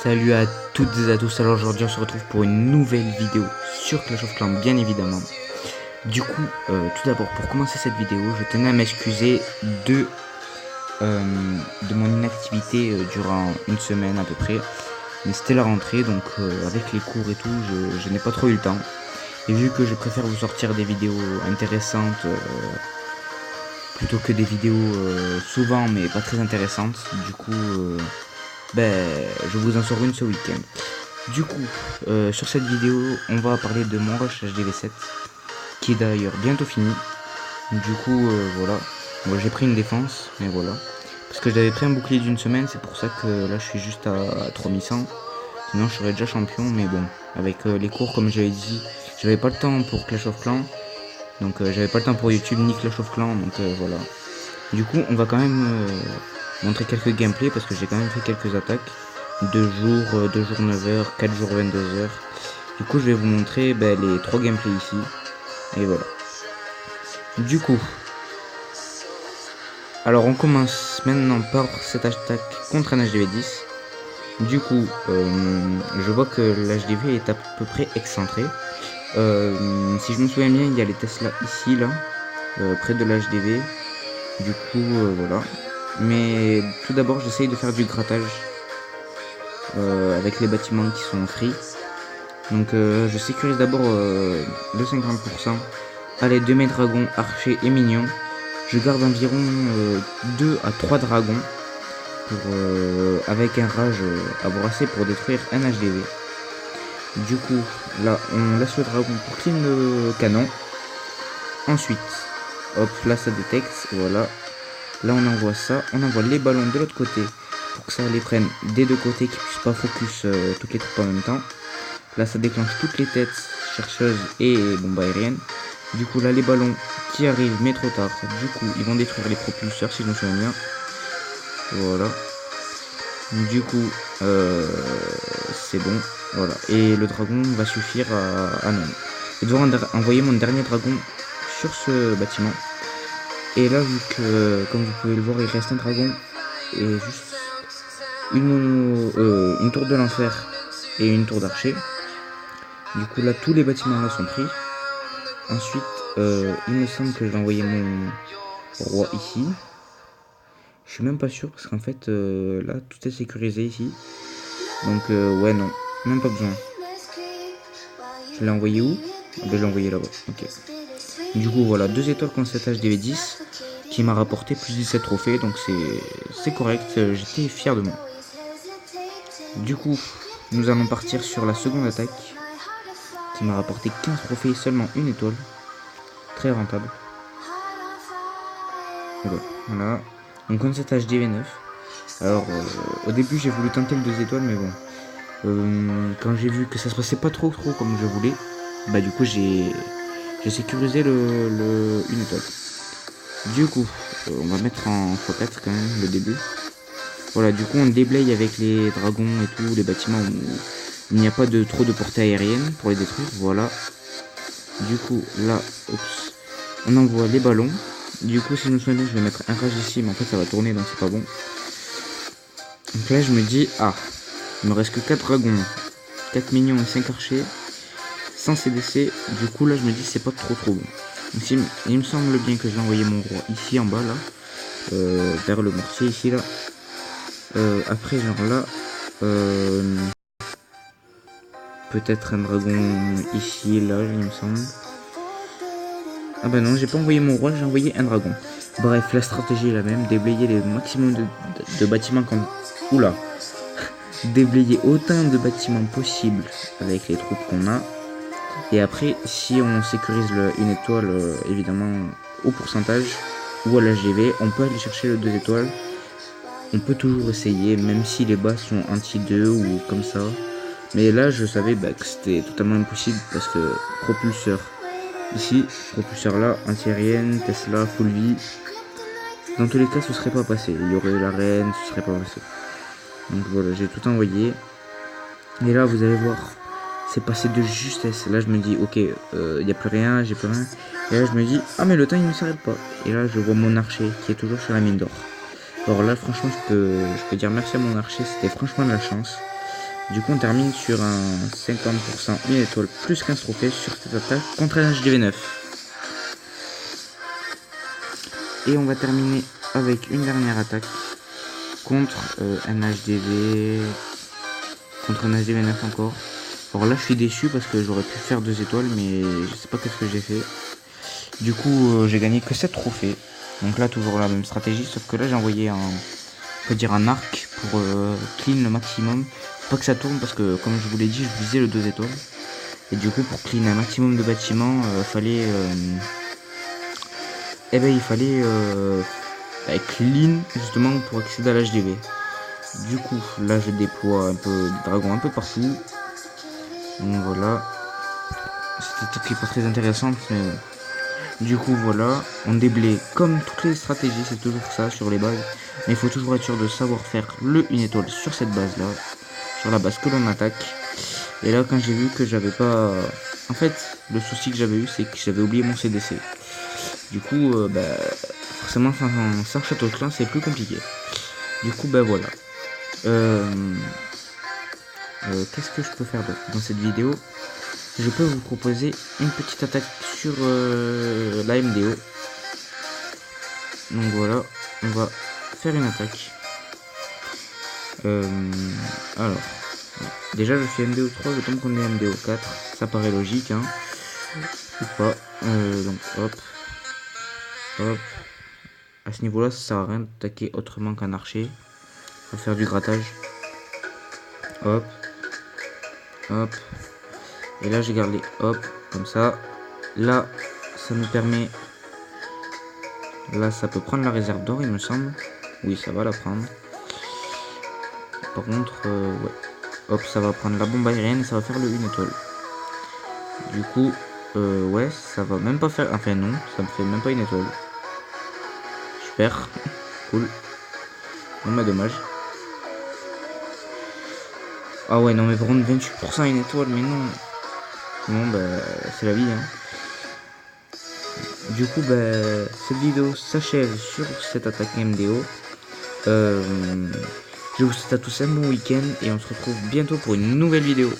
Salut à toutes et à tous, alors aujourd'hui on se retrouve pour une nouvelle vidéo sur Clash of Clans bien évidemment. Du coup, tout d'abord pour commencer cette vidéo, je tenais à m'excuser de mon inactivité durant une semaine à peu près. Mais c'était la rentrée donc avec les cours et tout, je n'ai pas trop eu le temps. Et vu que je préfère vous sortir des vidéos intéressantes plutôt que des vidéos souvent mais pas très intéressantes, du coup je vous en sors une ce week-end. Du coup, sur cette vidéo, on va parler de mon rush HDV7, qui est d'ailleurs bientôt fini. Du coup, voilà. Moi, j'ai pris une défense, mais voilà. Parce que j'avais pris un bouclier d'une semaine, c'est pour ça que là, je suis juste à 3100. Sinon, je serais déjà champion, mais bon. Avec les cours, comme j'avais dit, j'avais pas le temps pour Clash of Clans. Donc, j'avais pas le temps pour YouTube ni Clash of Clans, donc voilà. Du coup, on va quand même montrer quelques gameplays, parce que j'ai quand même fait quelques attaques. 2 jours 9h, 4 jours 22h. Du coup, je vais vous montrer les 3 gameplays ici. Et voilà. Du coup, alors on commence maintenant par cette attaque contre un HDV10. Du coup, je vois que l'HDV est à peu près excentré. Si je me souviens bien, il y a les Tesla ici, là, près de l'HDV. Du coup, voilà. Mais tout d'abord, j'essaye de faire du grattage avec les bâtiments qui sont free. Donc je sécurise d'abord de 50% à l'aide de mes dragons, archers et minions. Je garde environ 2 à 3 dragons pour, avec un rage à brasser pour détruire un HDV. Du coup, là, on laisse le dragon pour clean le canon. Ensuite, hop, là ça détecte, voilà. Là on envoie ça, on envoie les ballons de l'autre côté pour que ça les prenne des deux côtés, qu'ils puissent pas focus toutes les troupes en même temps. Là ça déclenche toutes les têtes chercheuses et bombes aériennes. Du coup là les ballons qui arrivent mais trop tard. Du coup ils vont détruire les propulseurs si je me souviens bien. Voilà. Du coup c'est bon. Voilà. Et le dragon va suffire à non. Je vais devoir envoyer mon dernier dragon sur ce bâtiment. Et là vu que comme vous pouvez le voir il reste un dragon et juste une tour de l'enfer et une tour d'archer. Du coup là tous les bâtiments là sont pris. Ensuite il me semble que je vais envoyer mon roi ici. Je suis même pas sûr parce qu'en fait là tout est sécurisé ici. Donc ouais non, même pas besoin. Je l'ai envoyé où? Je l'ai envoyé là-bas, ok. Du coup voilà, 2 étoiles contre cet HDV10 qui m'a rapporté plus 17 trophées, donc c'est correct, j'étais fier de moi. Du coup, nous allons partir sur la seconde attaque qui m'a rapporté 15 trophées, seulement une étoile. Très rentable. Voilà. Donc contre cet HDV9. Alors au début j'ai voulu tenter le 2 étoiles mais bon. Quand j'ai vu que ça se passait pas trop comme je voulais, bah du coup j'ai sécurisé le 1 étoile. Du coup, on va mettre en x4 quand même le début. Voilà, du coup on déblaye avec les dragons et tout, les bâtiments où il n'y a pas trop de portée aérienne pour les détruire, voilà. Du coup là, oups, on envoie les ballons. Du coup si je me souviens, je vais mettre un rage ici, mais en fait ça va tourner donc c'est pas bon. Donc là je me dis, ah, il me reste que 4 dragons, 4 minions et 5 archers, sans CDC, du coup là je me dis c'est pas trop bon. Donc, il me semble bien que j'ai envoyé mon roi ici en bas là, vers le mortier ici là. Après genre là, peut-être un dragon ici là il me semble. Ah bah non, j'ai pas envoyé mon roi, j'ai envoyé un dragon. Bref, la stratégie est la même, déblayer les maximum de bâtiments comme... Oula. Déblayer autant de bâtiments possible avec les troupes qu'on a. Et après, si on sécurise une étoile, évidemment, au pourcentage, ou à l'HGV, on peut aller chercher le 2 étoiles. On peut toujours essayer, même si les bas sont anti-2 ou comme ça. Mais là, je savais que c'était totalement impossible parce que propulseur ici, propulseur là, anti-aérienne, Tesla, full vie. Dans tous les cas, ce serait pas passé. Il y aurait la reine, ce serait pas passé. Donc voilà, j'ai tout envoyé. Et là, vous allez voir, c'est passé de justesse. Là, je me dis, ok, il n'y a plus rien, j'ai plus rien. Et là, je me dis, ah, mais le temps, il ne s'arrête pas. Et là, je vois mon archer qui est toujours sur la mine d'or. Alors là, franchement, je peux dire merci à mon archer. C'était franchement de la chance. Du coup on termine sur un 50%, une étoile plus 15 trophées sur cette attaque contre un HDV9. Et on va terminer avec une dernière attaque contre un HDV. Contre un HDV9 encore. Alors là je suis déçu parce que j'aurais pu faire 2 étoiles, mais je sais pas qu'est-ce que j'ai fait. Du coup j'ai gagné que 7 trophées. Donc là toujours la même stratégie, sauf que là j'ai envoyé un arc pour clean le maximum. Faut pas que ça tourne parce que comme je vous l'ai dit, je visais le 2 étoiles. Et du coup pour clean un maximum de bâtiments, il fallait clean justement pour accéder à l'HDV. Du coup là je déploie un peu de dragons un peu partout. Donc voilà. Cette attaque est pas très intéressante, mais du coup voilà, on déblaye comme toutes les stratégies, c'est toujours ça sur les bases. Mais il faut toujours être sûr de savoir faire le une étoile sur cette base là, sur la base que l'on attaque. Et là quand j'ai vu que j'avais pas... En fait, le souci que j'avais eu c'est que j'avais oublié mon CDC. Du coup, forcément sans château de clan c'est plus compliqué. Du coup voilà. Qu'est-ce que je peux faire dans cette vidéo? Je peux vous proposer une petite attaque sur la MDO. Donc voilà, on va faire une attaque. Alors, déjà je suis MDO 3, je tombe qu'on est MDO 4. Ça paraît logique, hein. Ou pas. Donc hop. Hop. À ce niveau-là, ça sert à rien d'attaquer autrement qu'un archer. On va faire du grattage. Hop. Hop. Et là j'ai gardé hop, comme ça. Là, ça nous permet... Là, ça peut prendre la réserve d'or, il me semble. Oui, ça va la prendre. Par contre, ouais. Hop, ça va prendre la bombe aérienne et ça va faire le 1 étoile. Du coup, ouais, ça va même pas faire... Enfin non, ça me fait même pas une étoile. Super. Cool. Non, mais dommage. Ah ouais, non, mais par contre, 28% une étoile, mais non. Non, c'est la vie, hein. Du coup, cette vidéo s'achève sur cette attaque MDO. Je vous souhaite à tous un bon week-end et on se retrouve bientôt pour une nouvelle vidéo.